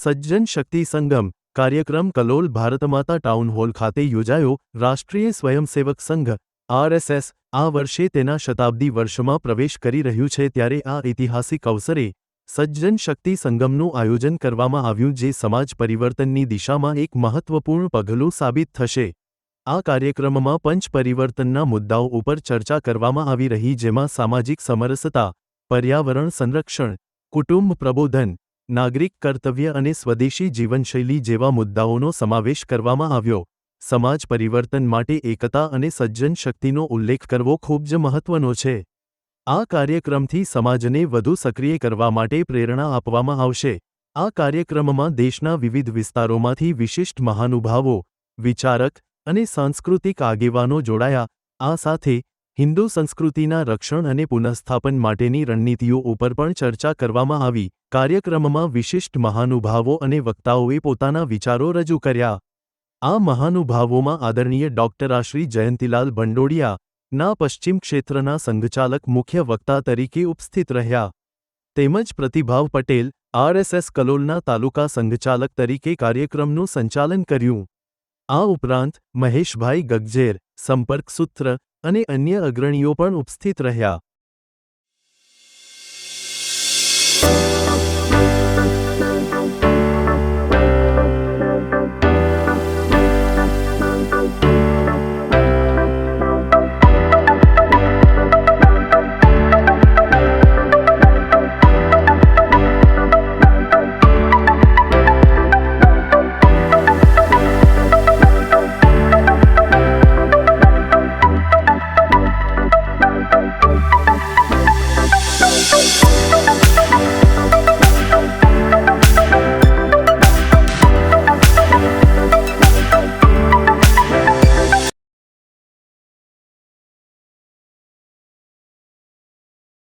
સજ્જન શક્તિ સંગમ કાર્યક્રમ Kalol Bharatmata town hall ખાતે યોજાયો। રાષ્ટ્રીય સ્વયંસેવક સંઘ આરએસએસ આ વર્ષે તેના શતાબ્દી વર્ષમાં પ્રવેશ કરી રહ્યું છે, ત્યારે આ ઐતિહાસિક અવસરે સજ્જન શક્તિ સંગમનું આયોજન કરવામાં આવ્યું, જે સમાજ પરિવર્તનની દિશામાં એક મહત્વપૂર્ણ પગલું સાબિત થશે। આ કાર્યક્રમમાં પંચ પરિવર્તનના મુદ્દાઓ ઉપર ચર્ચા કરવામાં આવી રહી, જેમાં સામાજિક સમરસતા, પર્યાવરણ સંરક્ષણ, કુટુંબ પ્રબોધન, નાગરિક કર્તવ્ય અને સ્વદેશી જીવનશૈલી જેવા મુદ્દાઓનો સમાવેશ કરવામાં આવ્યો। સમાજ પરિવર્તન માટે એકતા અને સજ્જન શક્તિનો ઉલ્લેખ કરવો ખૂબ જ મહત્વનો છે। આ કાર્યક્રમથી સમાજને વધુ સક્રિય કરવા માટે પ્રેરણા આપવામાં આવશે। આ કાર્યક્રમમાં દેશના વિવિધ વિસ્તારોમાંથી વિશિષ્ટ મહાનુભાવો, વિચારક અને સાંસ્કૃતિક આગેવાનો જોડાયા। આ સાથે હિન્દુ સંસ્કૃતિના રક્ષણ અને પુનઃસ્થાપન માટેની રણનીતિઓ ઉપર પણ ચર્ચા કરવામાં આવી। કાર્યક્રમમાં વિશિષ્ટ મહાનુભાવો અને વક્તાઓએ પોતાના વિચારો રજૂ કર્યા। આ મહાનુભાવોમાં આદરણીય ડોક્ટર શ્રી જયંતીલાલ ભંડોડિયા ના પશ્ચિમ ક્ષેત્રના સંઘચાલક મુખ્ય વક્તા તરીકે ઉપસ્થિત રહ્યા, તેમજ પ્રતિભાવ પટેલ આરએસએસ કલોલના તાલુકા સંઘચાલક તરીકે કાર્યક્રમનું સંચાલન કર્યું। આ ઉપરાંત મહેશભાઈ ગગઝેર, સંપર્ક સૂત્ર અને અન્ય અગ્રણીઓ પણ ઉપસ્થિત રહ્યા।